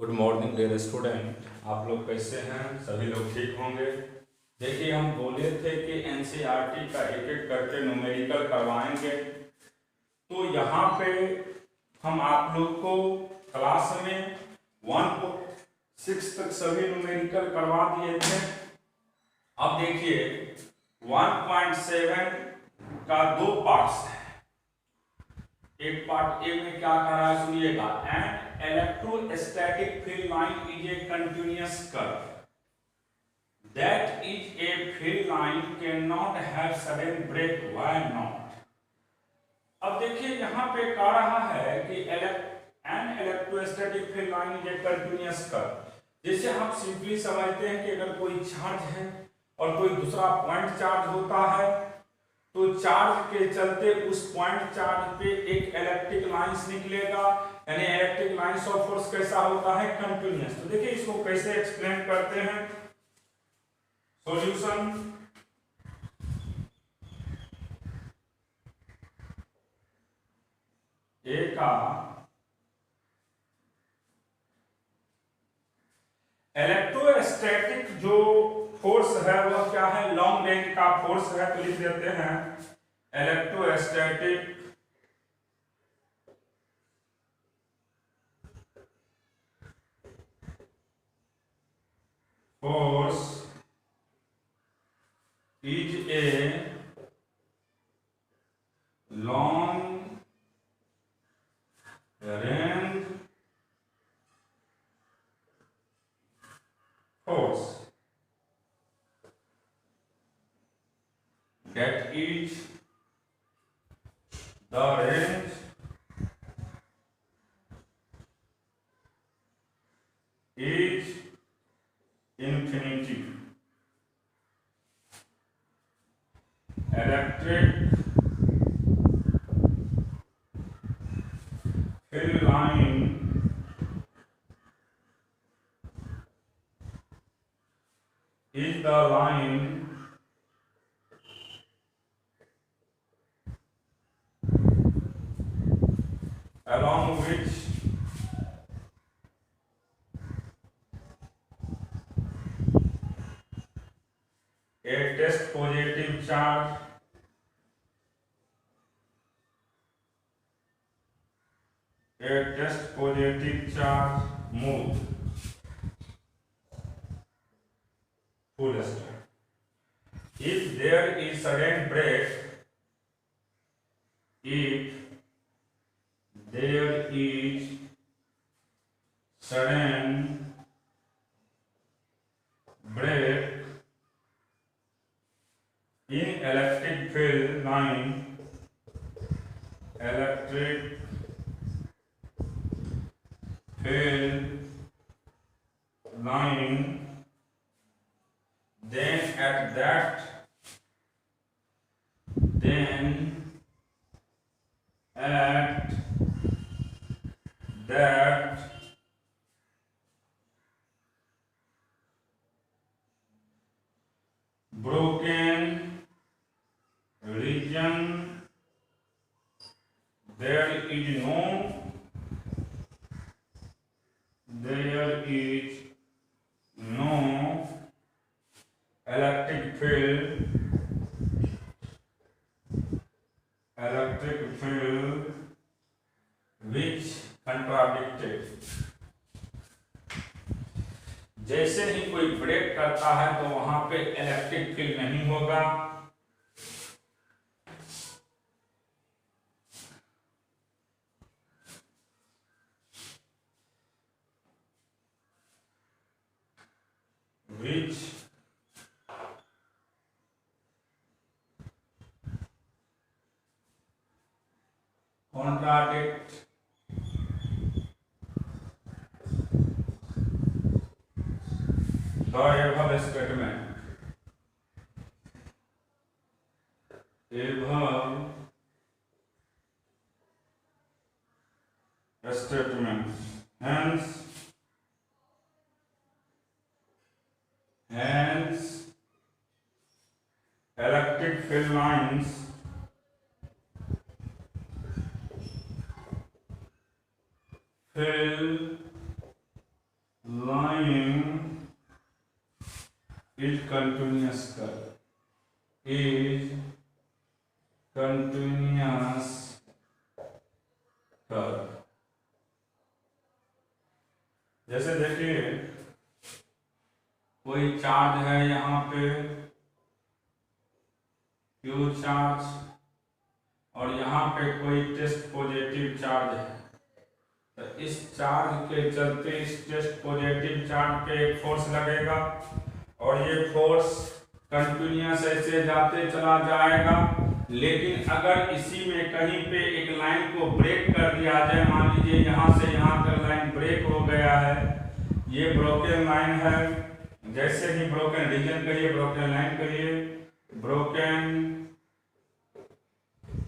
Good morning dear student. आप लोग कैसे हैं? सभी लोग ठीक होंगे। देखिए, हम बोले थे कि एनसीईआरटी का एक एक करके न्यूमेरिकल करवाएंगे। तो यहाँ पे हम आप लोग को क्लास में 1 से 6 तक सभी न्यूमेरिकल करवा दिए थे। अब देखिए 1.7 का दो पार्ट्स है। एक पार्ट ए में क्या कह रहा है सुनिएगा। And electrostatic field line is a continuous curve that is a field line can not have sudden break. Why not? अब देखिए यहाँ पे कह रहा है कि an electrostatic field line is a continuous curve. जैसे हम सिंपली समझते हैं कि अगर कोई चार्ज है और कोई दूसरा पॉइंट चार्ज होता है तो चार्ज के चलते उस पॉइंट चार्ज पे एक इलेक्ट्रिक लाइंस निकलेगा, यानी इलेक्ट्रिक लाइंस ऑफ फोर्स कैसा होता है? कंटिन्यूअस। तो देखिए इसको कैसे एक्सप्लेन करते हैं। सॉल्यूशन, ए का इलेक्ट्रोस्टैटिक जो फोर्स है वह क्या है? लॉन्ग रेंज का फोर्स है। तो लिख देते हैं electrostatic force is a long range force that is the range is infinity. Electric field line is the line along which a test positive charge moves. Full stop. If there is sudden break, if there is sudden break in electric field line, electric field line, then at that broken region there is no electric field which contradicted. जैसे ही कोई break करता है तो वहां पे electric field नहीं होगा। which contradict the above statement. Hence electric field lines fill line is continuous curve is continuous curve। जैसे देखिए कोई चार्ज है यहाँ पे Q चार्ज और यहाँ पे कोई टेस्ट पॉजिटिव चार्ज है, तो इस चार्ज के चलते इस टेस्ट पॉजिटिव चार्ज पे एक फोर्स लगेगा और ये फोर्स कंटिन्यूअस ऐसे जाते चला जाएगा। लेकिन अगर इसी में कहीं पे एक लाइन को ब्रेक कर दिया जाए, मान लीजिए यहाँ से यहाँ तक लाइन ब्रेक हो गया है, ये ब्रोकन लाइन है, जैसे ही ब्रोकन रीजन कहिए, ब्रोकन लाइन कहिए, ब्रोकन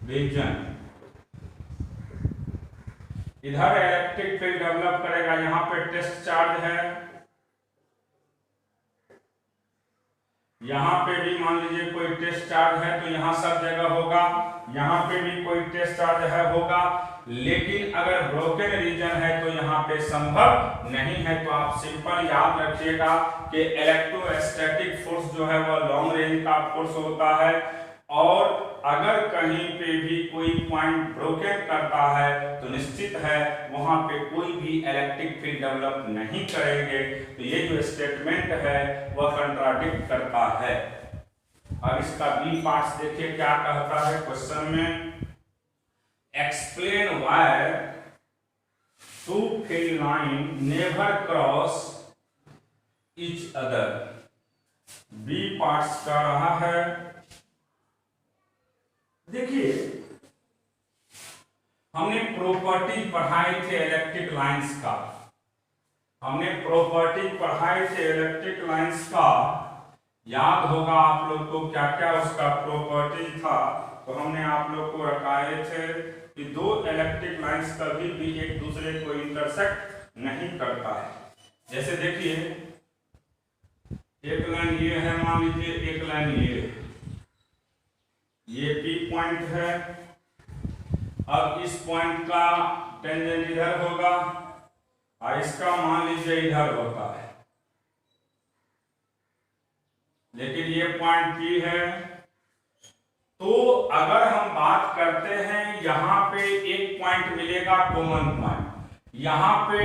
रीजन, इधर इलेक्ट्रिक फील्ड डेवलप करेगा। यहाँ पे टेस्ट चार्ज है, यहाँ पे भी मान लीजिए कोई टेस्ट चार्ज है, तो यहाँ सब जगह होगा, यहाँ पे भी कोई टेस्ट चार्ज है होगा। लेकिन अगर ब्रोकन रीजन है तो यहाँ पे संभव नहीं है। तो आप सिंपल याद रखिएगा कि इलेक्ट्रोस्टैटिक फोर्स जो है वह लॉन्ग रेंज का फोर्स होता है, और अगर कहीं पे भी कोई पॉइंट ब्रोकन करता है तो निश्चित है वहां पे कोई भी इलेक्ट्रिक फील्ड डेवलप नहीं करेंगे। तो ये जो स्टेटमेंट है वह कंट्राडिक्ट करता है। अब इसका बी पार्ट देखिए क्या कहता है क्वेश्चन में, explain why two field line never cross each other. B part का रहा है, देखिए हमने प्रॉपर्टी पढ़ाए थे इलेक्ट्रिक लाइंस का, हमने प्रॉपर्टी पढ़ाए थे इलेक्ट्रिक लाइंस का, याद होगा आप लोग को क्या क्या उसका प्रॉपर्टी था। तो हमने आप लोग को रखाए थे कि दो इलेक्ट्रिक लाइंस कभी भी एक दूसरे को इंटरसेक्ट नहीं करता है। जैसे देखिए एक लाइन ये है, मान लीजिए एक लाइन ये है, ये P पॉइंट है। अब इस पॉइंट का टेंजेंट इधर होगा और इसका मान लीजिए इधर होता है, लेकिन ये पॉइंट P है। तो अगर हम बात करते हैं यहाँ पे एक पॉइंट मिलेगा कॉमन पॉइंट, यहाँ पे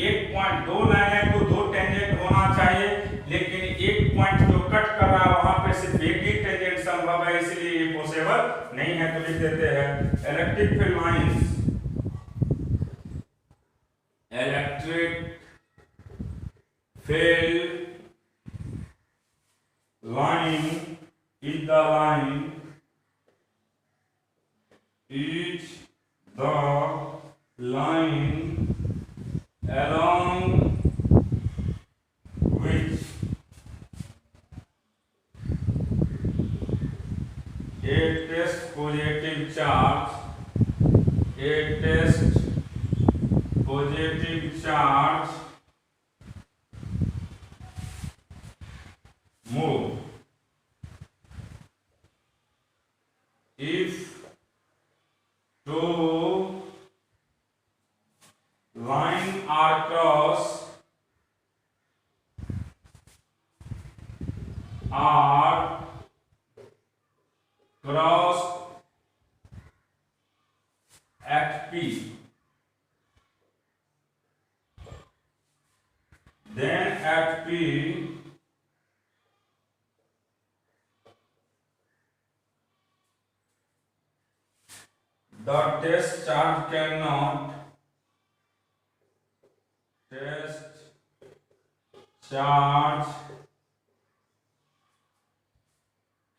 एक पॉइंट, दो लाइन है तो दो टेंजेंट होना चाहिए, लेकिन एक पॉइंट जो कट कर रहा है वहां पे सिर्फ एक ही टेंजेंट संभव है, इसलिए ये पॉसिबल नहीं है। तो लिख देते हैं electric field lines, electric field line is the line along which a test positive charge move if two lines are crossed at P, then at P the test charge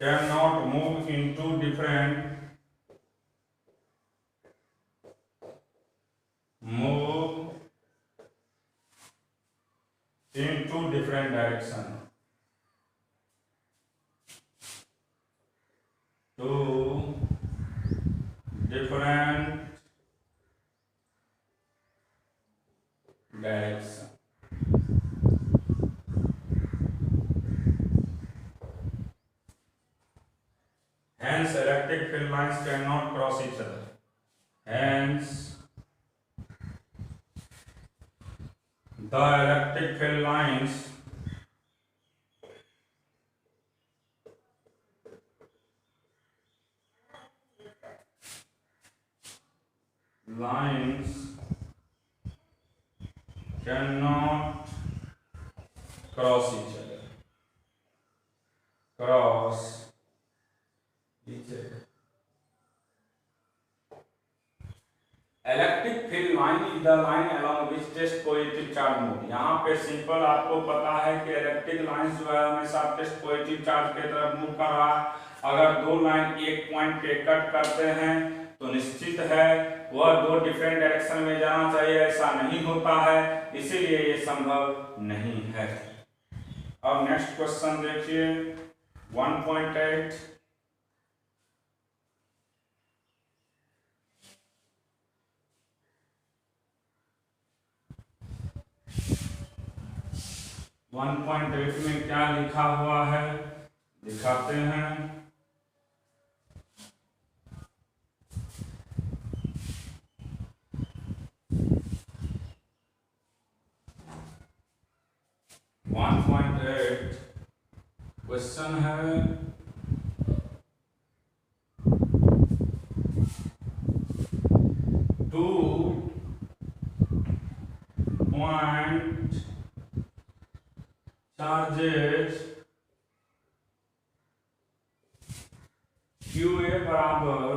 cannot move into different direction. Two different direction. Hence, electric field lines cannot cross each other. Hence, the electric field lines cannot cross each other. Electric field line is the line along which test positive charge move. यहाँ पे simple आपको पता है कि electric line जो है हमेशा test positive charge की तरफ मूव कर रहा है। अगर दो लाइन एक पॉइंट पे कट करते हैं तो निश्चित है वह दो डिफरेंट डायरेक्शन में जाना चाहिए, ऐसा नहीं होता है, इसीलिए ये संभव नहीं है। अब नेक्स्ट क्वेश्चन देखिए 1.8। में क्या लिखा हुआ है दिखाते हैं। क्वेश्चन है टू पॉइंट चार्जेस QA बराबर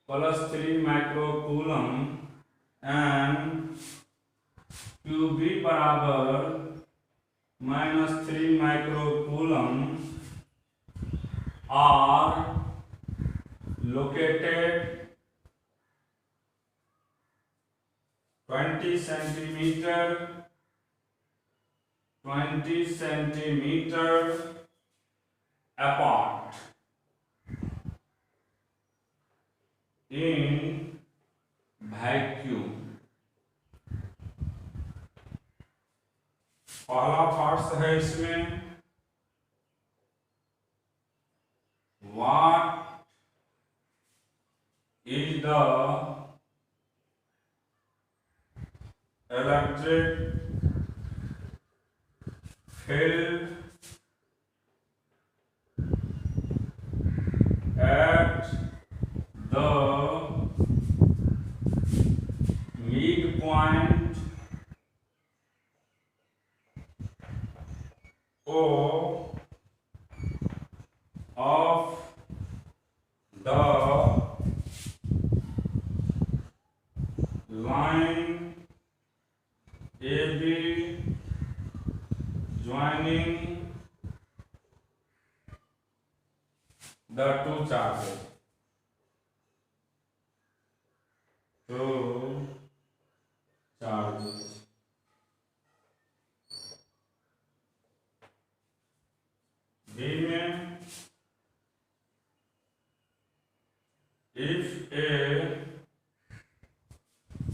+3 माइक्रोकूलम एंड QB बराबर -3 microcoulomb are located 20 centimetre apart in vacuum। पहला पार्ट है इसमें what is the electric field at the midpoint O of the line AB joining the two charges। B में if a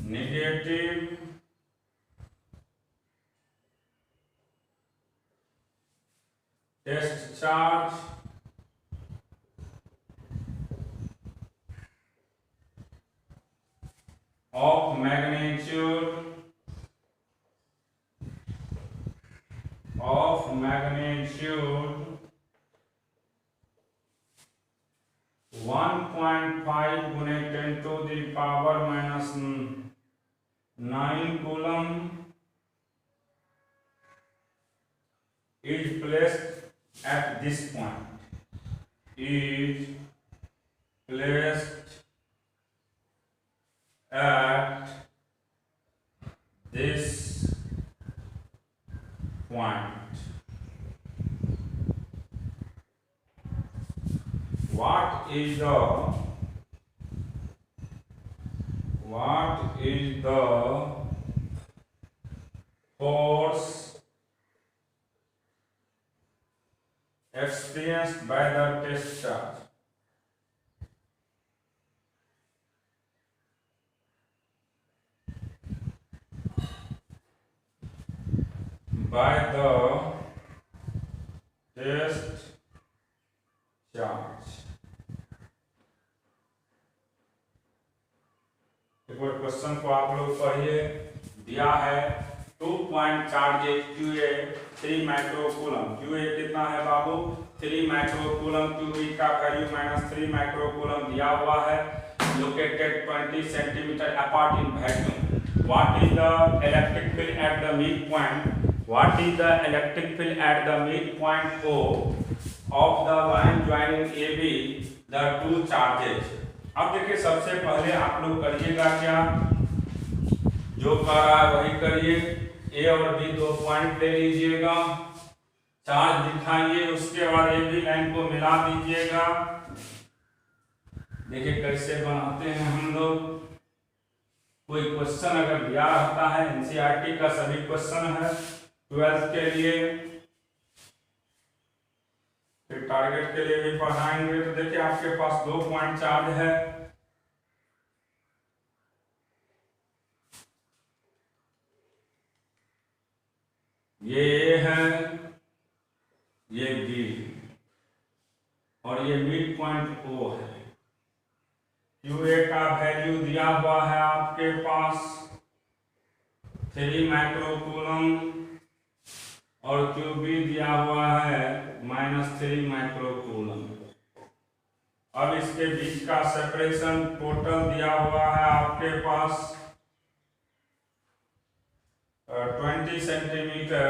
negative test charge of magnitude 1.5 गुने 10 to the power -9 coulomb is placed at this point, is placed at this point। What is the force experienced by the test charge? By the test charge। एक बार question को आप लोग पढ़िए। दिया दिया है 2 point charges QA 3 microcoulomb. QA कितना है बाबू 3 माइक्रोकूलम, QB का वैल्यू -3 माइक्रोकूलम दिया हुआ है, located 20 centimetre apart in vacuum. What is the electric field at the mid point? What is the electric field at the midpoint O of the line joining AB the two charges? अब देखिए सबसे पहले आप लोग करिएगा क्या, जो कर रहा है वही करिए। A और B दो पॉइंट ले लीजिएगा, चार्ज दिखाइए, उसके बाद AB लाइन को मिला दीजिएगा। देखिए कैसे बनाते हैं हम लोग। कोई क्वेश्चन अगर दिया रहता है, NCERT का सभी क्वेश्चन है 12th के लिए, फिर टारगेट के लिए भी पढ़ाएंगे। तो देखिए आपके पास 2 पॉइंट चार्ज है, ये A है, ये B और ये मिड पॉइंट O है। QA का वैल्यू दिया हुआ है आपके पास 3 माइक्रोकूलम और QB दिया हुआ है -3 माइक्रोकूलम। अब इसके बीच का सेपरेशन टोटल दिया हुआ है आपके पास 20 सेंटीमीटर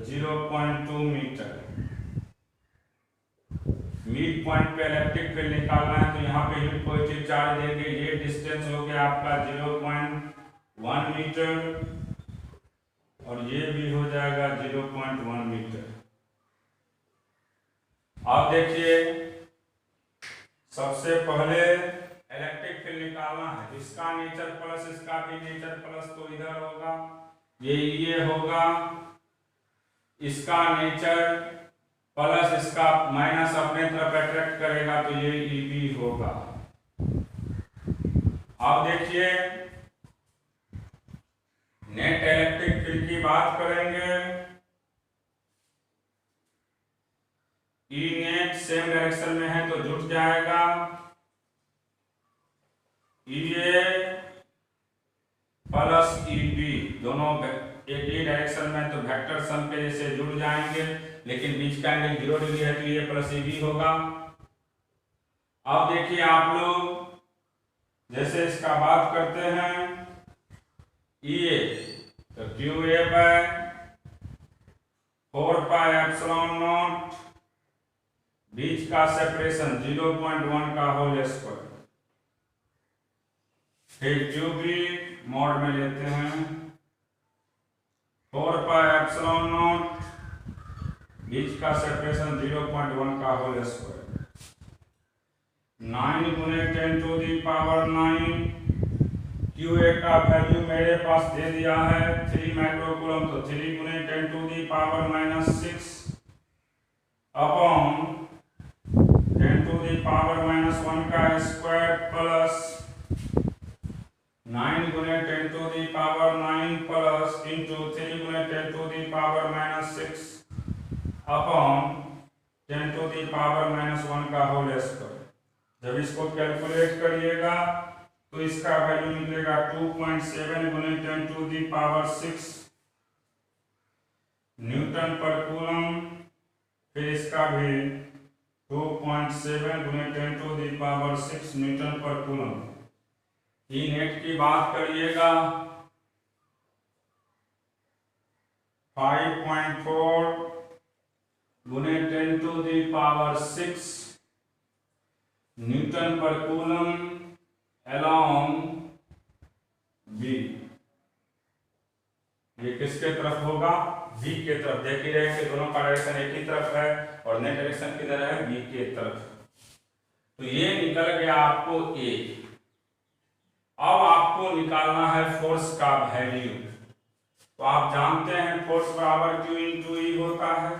0.2 मीटर। मिड पॉइंट पे इलेक्ट्रिक फील्ड निकालना है, तो यहाँ पे यूनिट पॉजिटिव चार्ज देंगे। ये डिस्टेंस हो गया आपका 0.1 मीटर और ये भी हो जाएगा 0.1 मीटर। अब देखिए सबसे पहले इलेक्ट्रिक फील्ड निकालना है, इसका नेचर प्लस इसका भी नेचर प्लस, तो इधर होगा ये होगा, इसका नेचर प्लस इसका माइनस अपने तरफ अट्रैक्ट करेगा, तो ये EB होगा। अब देखिए नेट इलेक्ट्रिक फील्ड की बात करेंगे। E नेट सेम डायरेक्शन में है तो जुट जाएगा, EA प्लस EB दोनों एक ही डायरेक्शन में, तो वेक्टर सम के जैसे जुड़ जाएंगे, लेकिन बीच का एंगल 0 डिग्री है तो ये प्लस EB होगा। अब देखिए आप लोग जैसे इसका बात करते हैं EA, तो QA by 4 pi epsilon naught, बीच का सेपरेशन 0.1 का होल स्क्वायर, फिर QB मॉड में लेते हैं 4 पाई एप्सिलॉन नॉट, बीच का सेपरेशन 0.1 का होल स्क्वायर, 9 गुने 10 टू दी पावर 9। QA का वैल्यू मेरे पास दे दिया है 3 माइक्रोकूलम, तो 3 गुने 10 to the power -6 upon 10 to the power -1 का स्क्वायर प्लस 9 गुने 10 to the power 9 plus into 3 गुने 10 to the power -6 upon 10 to the power -1 का होल स्क्वायर। जब इसको कैलकुलेट करिएगा तो इसका वैल्यू निकलेगा 2.7 गुने 10 टू दी पावर 6 न्यूटन पर कूलम, फिर इसका भी 2.7 गुने 10 टू दी पावर 6 न्यूटन पर कूलम। ई नेट की बात करिएगा 5.4 गुने 10 टू दी पावर 6 न्यूटन पर कूलम along B। ये किसके तरफ होगा? B के तरफ। देख ही रहे कि दोनों का डायरेक्शन एक ही तरफ है और नेट डायरेक्शन किधर है? B के तरफ। तो ये निकल गया आपको A। अब आपको निकालना है फोर्स का वैल्यू। तो आप जानते हैं फोर्स बराबर Q इंटू E होता है।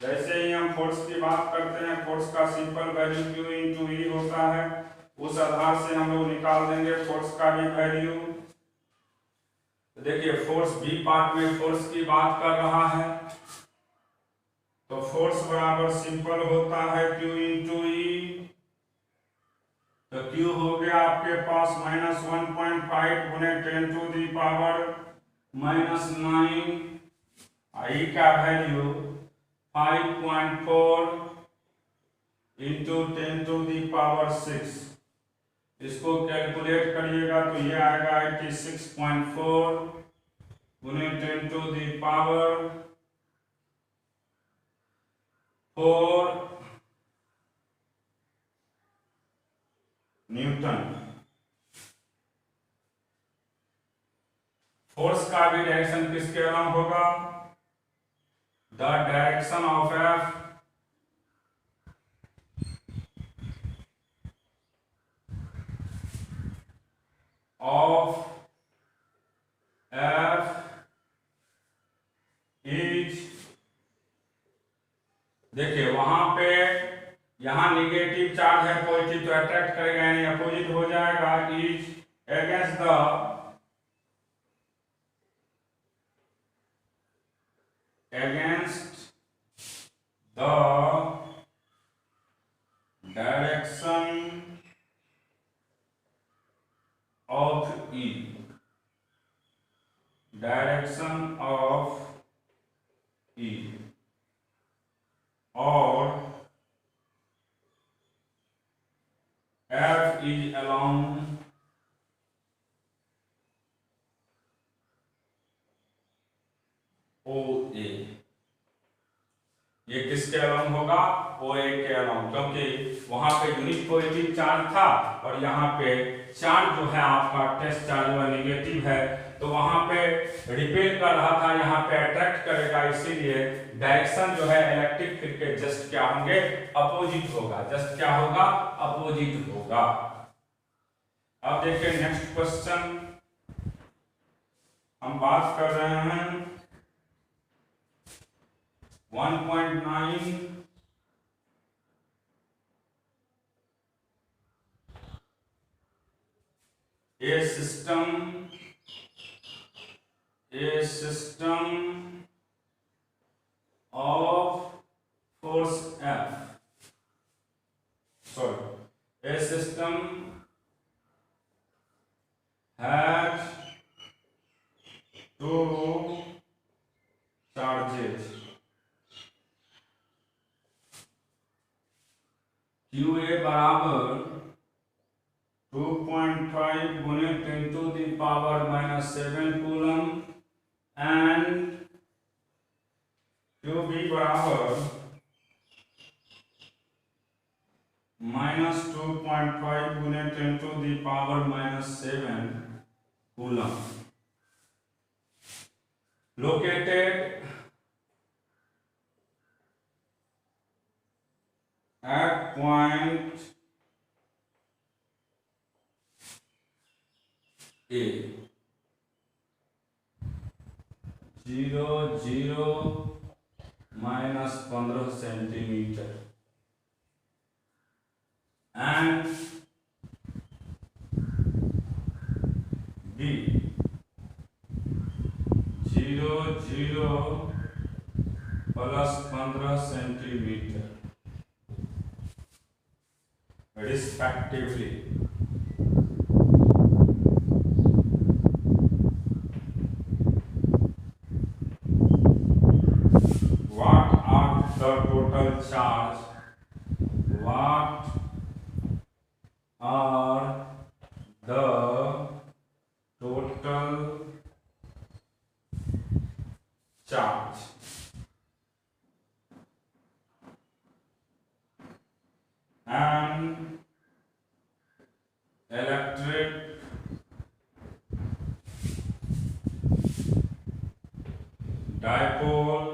जैसे ही हम फोर्स की बात करते हैं, फोर्स का simple value Q into E होता है, उस आधार से हम लोग निकाल देंगे फोर्स का भी वैल्यू। तो देखिए फोर्स बी पार्ट में फोर्स की बात कर रहा है, तो फोर्स बराबर सिंपल होता है Q इंटू E। तो Q हो गया आपके पास -1.5 गुने 10 टू दी पावर माइनस 9, आई का वैल्यू 5.4 इंटू 10⁶। इसको कैलकुलेट करिएगा तो ये आएगा 86.4 गुने 10⁴ न्यूटन। फोर्स का भी डायरेक्शन किसके अलॉन्ग होगा? The direction of F is, देखिए वहां पे यहां निगेटिव चार्ज है, पॉजिटिव तो अट्रैक्ट करेगा यानी अपोजिट हो जाएगा। Is against the direction of E, direction of E, और F is along OA। ये किसके अलॉन्ग होगा? OA के अलॉन्ग, क्योंकि वहां पे यूनिट पॉजिटिव चार्ज था और यहाँ पे चार्ज जो है आपका टेस्ट चार्ज जो है निगेटिव है, तो वहां पे रिपेल कर रहा था, यहाँ पे अट्रैक्ट करेगा, इसीलिए डायरेक्शन जो है इलेक्ट्रिक फील्ड के जस्ट क्या होंगे? अपोजिट होगा। जस्ट क्या होगा? अपोजिट होगा। अब देखिए नेक्स्ट क्वेश्चन हम बात कर रहे हैं 1.9 A system of force F, sorry, a system has two charges QA बराबर 2.5 गुने 10⁻⁻7 कूलम एंड QB बराबर -2.5 गुने 10⁻⁻7 coulomb, located at point A 0, 0, -15 centimetre and B 0, 0 +15 centimetre respectively। What are the total charge? What are the total charge? And electric dipole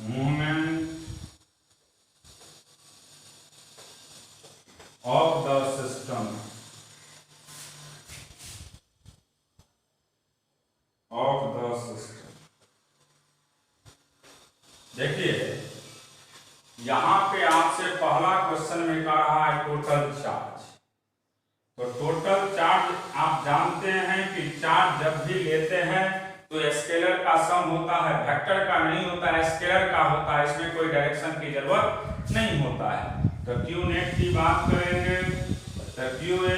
moment of the system देखिए यहां पे आपसे पहला question में कह रहा है टोटल चार्ज। तो टोटल चार्ज आप जानते हैं कि चार्ज जब भी लेते हैं तो स्केलर का सम होता है, वेक्टर का नहीं होता है, स्केलर का होता है, इसमें कोई डायरेक्शन की जरूरत नहीं होता है। तो क्यू नेट की बात करेंगे तो क्यू ए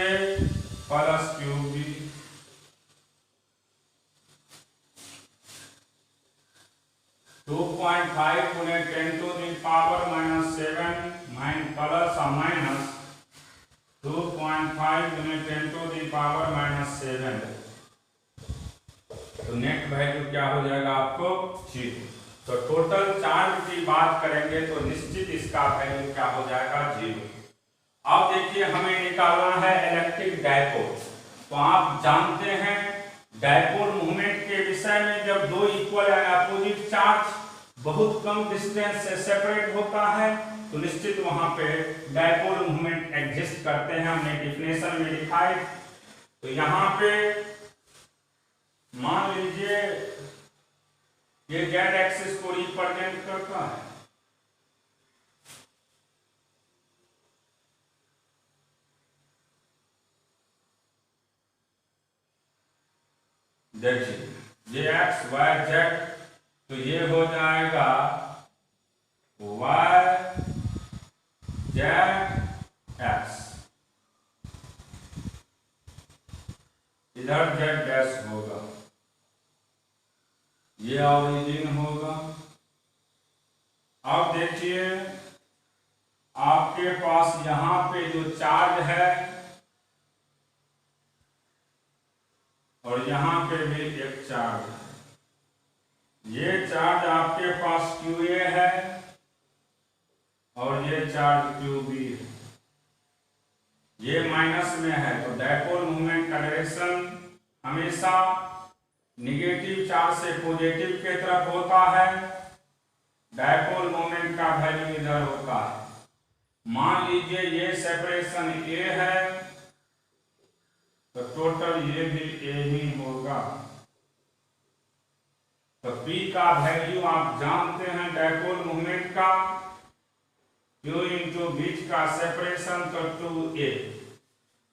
प्लस QB 2.5 गुने 10 to the power -7 प्लस और माइनस 2.5 गुने 10 to the power -7। तो नेट वैल्यू क्या हो जाएगा आपको 0। तो टोटल चार्ज की बात करेंगे तो निश्चित इसका वैल्यू क्या हो जाएगा 0। अब देखिए हमें निकालना है इलेक्ट्रिक डायपोल। तो आप जानते हैं डायपोल मूवमेंट के विषय में, जब दो इक्वल एंड अपोजिट चार्ज बहुत कम डिस्टेंस से सेपरेट होता है तो निश्चित वहां पे डायपोल मूवमेंट एग्जिस्ट करते हैं। हमने डिफिनेशन में लिखा है। तो यहाँ पे मान लीजिए ये जेड एक्सिस को रिप्रेजेंट करता है। देखिए ये एक्स वाई जेड, तो ये हो जाएगा वाई जेड एक्स, इधर जेड डैश होगा, ये ओरिजिन होगा। अब देखिए आपके पास यहां पे जो चार्ज है और यहां पे भी एक चार्ज है, ये चार्ज आपके पास QA है और ये चार्ज QB है, ये माइनस में है। तो डायपोल मूवमेंट का डायरेक्शन हमेशा निगेटिव चार्ज से पॉजिटिव के तरफ होता है। डायपोल मोमेंट का वैल्यू इधर होता है। मान लीजिए ये सेपरेशन A है तो टोटल ये भी A ही होगा। तो P का वैल्यू आप जानते हैं डायपोल मोमेंट का, Q इंटू बीच का सेपरेशन तो 2A,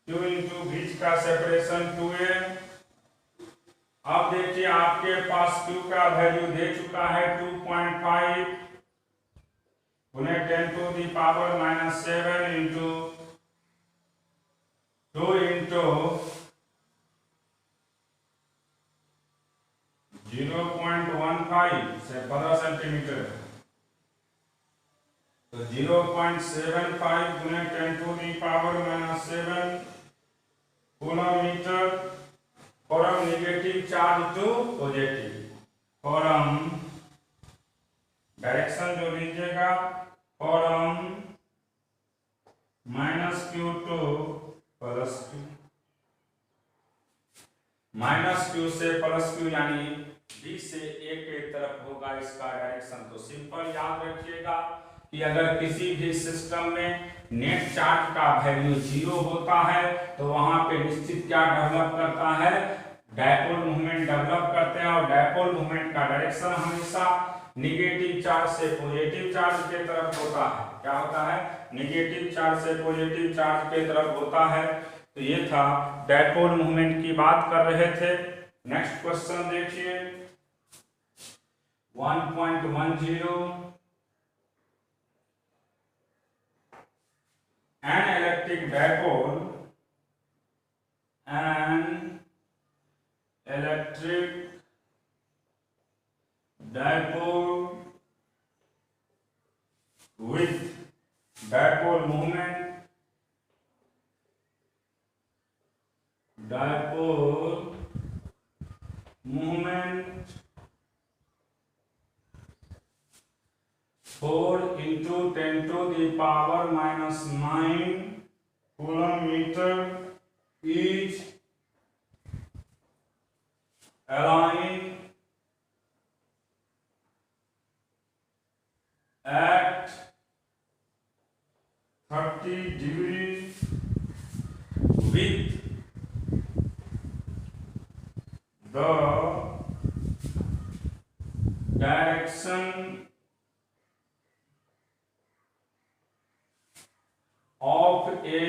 Q इंटू बीच का सेपरेशन 2A। अब देखिए आपके पास Q का वैल्यू दे चुका है 2.5 गुने 10 to the power -7 into 2 into 0.15 से 15 सेंटीमीटर, तो 0.75 गुने 10 to the power -7 coulomb from negative charge to positive. From direction जो लीजिएगा from -Q to +Q, -Q से +Q यानी B से A के तरफ होगा इसका डायरेक्शन। तो सिंपल याद रखिएगा कि अगर किसी भी सिस्टम में नेट चार्ज का वैल्यू 0 होता है तो वहां पे निश्चित क्या डेवलप करता है, डायपोल मूवमेंट डेवलप करते हैं। और डायपोल मूवमेंट का डायरेक्शन हमेशा निगेटिव चार्ज से पॉजिटिव चार्ज के तरफ होता है। क्या होता है, निगेटिव चार्ज से पॉजिटिव चार्ज के तरफ होता है। तो ये था डायपोल मूवमेंट की बात कर रहे थे। नेक्स्ट क्वेश्चन देखिए 1.10 an electric dipole, an electric dipole with dipole moment, dipole moment 4 into 10 to the power -9 coulomb meter is aligned at 30 degrees with the direction of a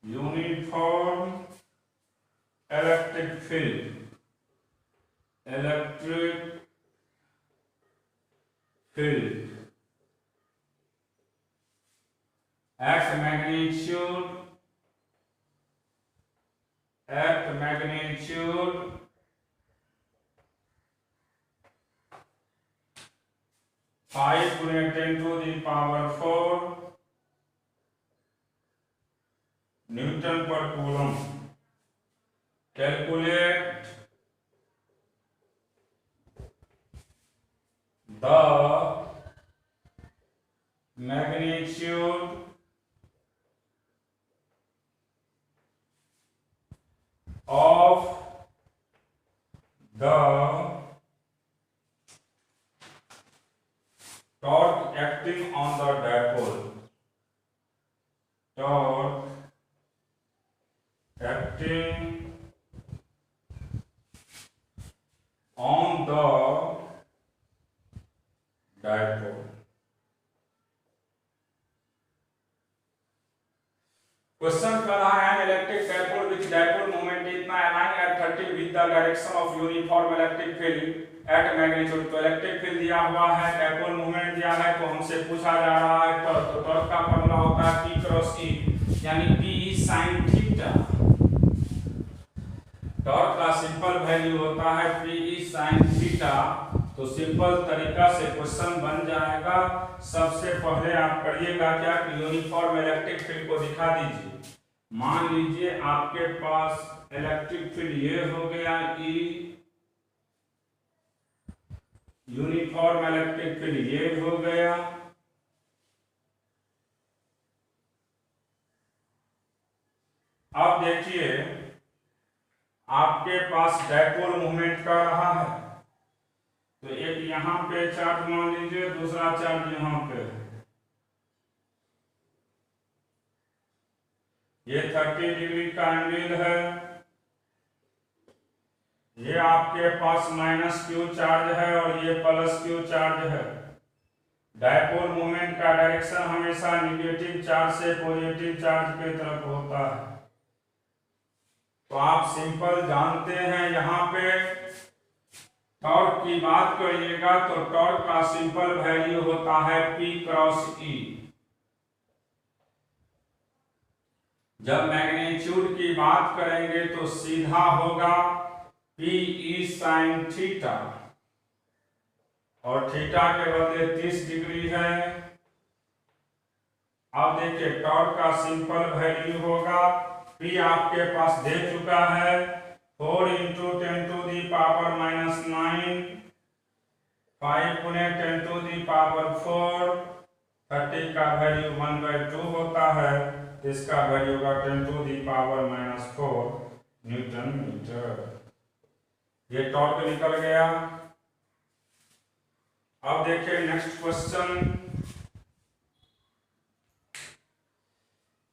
uniform electric field, electric field at magnitude 5 × 10⁴ Newton per coulomb. Calculate the magnitude of the torque acting on the dipole. Torque acting on the dipole. Question कर रहा है electric dipole which dipole moment इतना align at 30 with the direction of uniform electric field at magnitude. तो electric field दिया हुआ है, dipole moment दिया है, तो हमसे पूछा जा रहा है टॉर्क। तो टॉर्क का फॉर्मूला होता है P क्रॉस E यानी P sin थीटा। टॉर्क का सिंपल वैल्यू होता है P sin थीटा। तो सिंपल तरीका से क्वेश्चन बन जाएगा। सबसे पहले आप करिएगा क्या कि यूनिफॉर्म इलेक्ट्रिक फील्ड को दिखा दीजिए। मान लीजिए आपके पास इलेक्ट्रिक फील्ड ये हो गया E, यूनिफॉर्म इलेक्ट्रिक फील्ड ये हो गया, अब देखिए आपके पास डाइपोल मूवमेंट कर रहा है। तो एक यहां पे चार्ज मान लीजिए, दूसरा चार्ज यहां पे, ये 30 डिग्री का एंगल है। ये आपके पास -q चार्ज है और ये +q चार्ज है। डाइपोल मोमेंट का डायरेक्शन हमेशा निगेटिव चार्ज से पॉजिटिव चार्ज की तरफ होता है। तो आप सिंपल जानते हैं, यहाँ पे टॉर्क की बात करिएगा तो टॉर्क का सिंपल वैल्यू होता है P क्रॉस E। जब मैग्नीट्यूड की बात करेंगे तो सीधा होगा P E sin थीटा, और थीटा के बदले 30 डिग्री है। अब देखिए टॉर्क का सिंपल वैल्यू होगा, P आपके पास दे चुका है 4 × 10⁻⁹ 5 × 10⁴, 30 का वैल्यू 1/2 होता है, तो इसका वैल्यू होगा 10⁻⁴ न्यूटन मीटर। ये टॉर्क निकल गया। अब देखिए नेक्स्ट क्वेश्चन।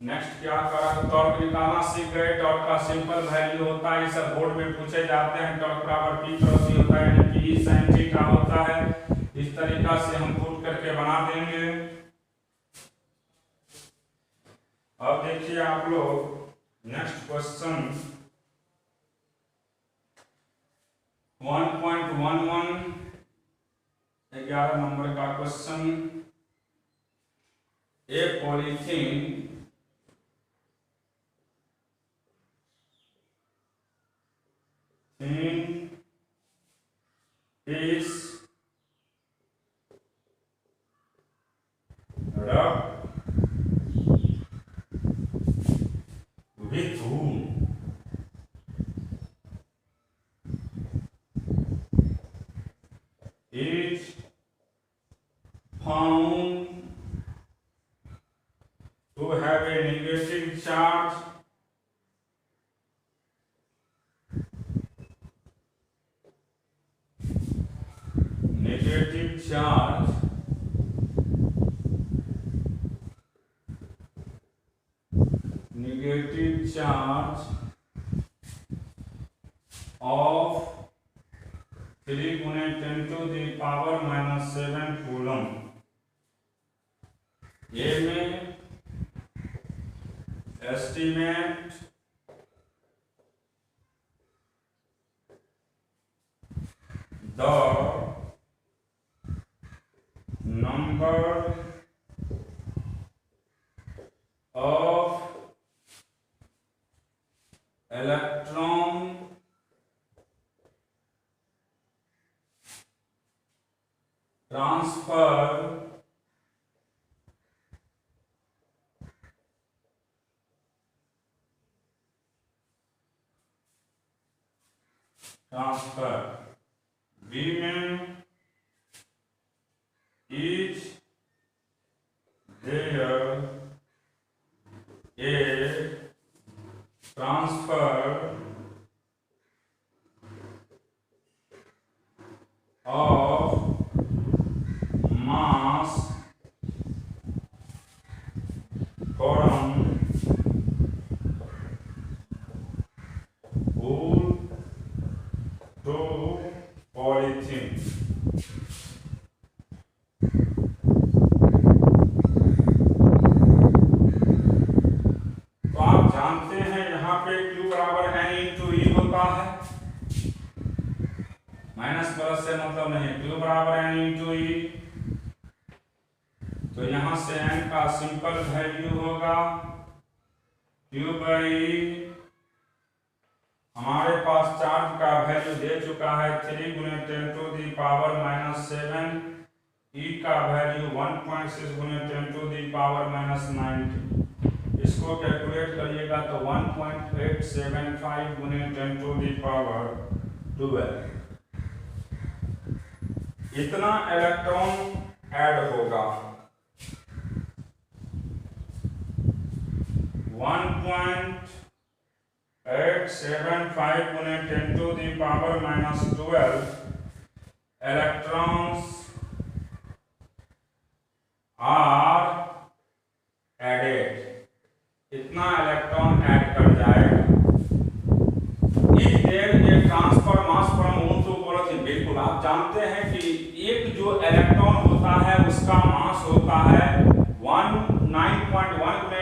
नेक्स्ट क्या करा, टॉर्क निकालना सीख गए। टॉर्क का सिंपल वैल्यू होता है, सब बोर्ड में पूछे जाते हैं। टॉर्क बराबर P क्रॉस E होता है यानी P sin थीटा होता है। इस तरीका से हम पुट करके बना देंगे। अब देखिए आप लोग नेक्स्ट क्वेश्चन 1.11 11 नंबर का question. A polythene is rubbed with whom? Is found to have a negative charge negative charge of 3 × 10⁻⁷ coulomb. ये में estimate the number of electron transfer B में is there a transfer of mass from wool to polythene। तो आप जानते हैं यहाँ पे Q बराबर N इंटू ई होता है, माइनस प्लस से मतलब नहीं, Q बराबर N इंटू ई। तो यहाँ से N का सिंपल वैल्यू होगा Q बाई, हमारे पास चार्ज का वैल्यू दे चुका है 3 गुने 10 टू दी पावर -7, ई का वैल्यू 1.6 गुने 10 टू दी पावर -90। इसको कैलकुलेट करिएगा तो 1.875 गुने 10 टू दी पावर 12, इतना इलेक्ट्रॉन ऐड होगा। 1.875 गुने 10 to the power -12 electrons are added, इतना इलेक्ट्रॉन ऐड कर जाएगा। Is there a transfer mass from wool to polythene, बिल्कुल आप जानते हैं कि एक जो इलेक्ट्रॉन होता है उसका मास होता है 9.1 गुने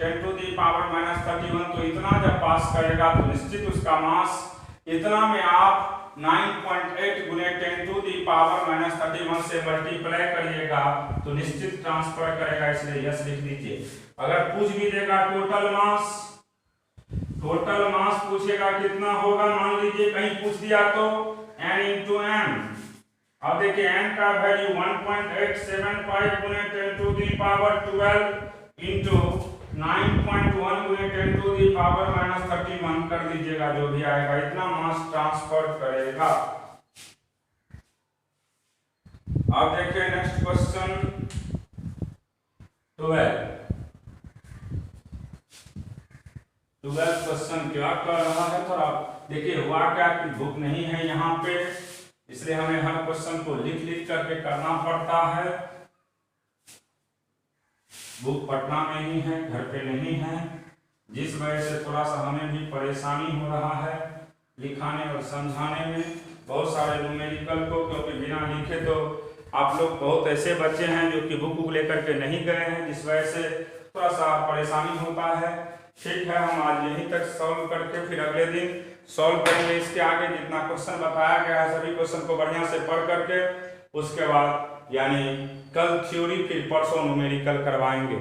10 टू दी पावर -31। तो इतना जब पास करेगा तो निश्चित उसका मास इतना में आप 9.8 गुने 10 टू दी पावर -31 से मल्टीप्लाई करिएगा तो निश्चित ट्रांसफर करेगा, इसलिए यस लिख दीजिए। अगर पूछ भी देगा टोटल मास पूछेगा कितना होगा, मान लीजिए कहीं पूछ दिया तो n इंटू m। अब देखिए n का वैल्यू 1.875 गुने 10 टू दी पावर 12 इंटू 9.1 गुने 10 टू दी पावर -31 कर दीजिएगा, जो भी आएगा इतना मास ट्रांसफर करेगा। अब देखिए नेक्स्ट क्वेश्चन 12 क्वेश्चन क्या कर रहा है, थोड़ा देखिए हुआ क्या कि बुक नहीं है यहाँ पे, इसलिए हमें हर क्वेश्चन को लिख करके करना पड़ता है। बुक पटना में ही है, घर पे नहीं है, जिस वजह से थोड़ा सा हमें भी परेशानी हो रहा है लिखाने और समझाने में बहुत सारे न्यूमेरिकल को, क्योंकि बिना लिखे तो आप लोग बहुत ऐसे बच्चे हैं जो कि बुक लेकर के नहीं गए हैं, जिस वजह से थोड़ा सा परेशानी होता है। ठीक है, हम आज यहीं तक सॉल्व करके फिर अगले दिन सॉल्व करेंगे। इसके आगे जितना क्वेश्चन बताया गया है सभी क्वेश्चन को बढ़िया से पढ़ करके उसके बाद यानी कल थ्योरी फिर परसों न्यूमेरिकल करवाएंगे।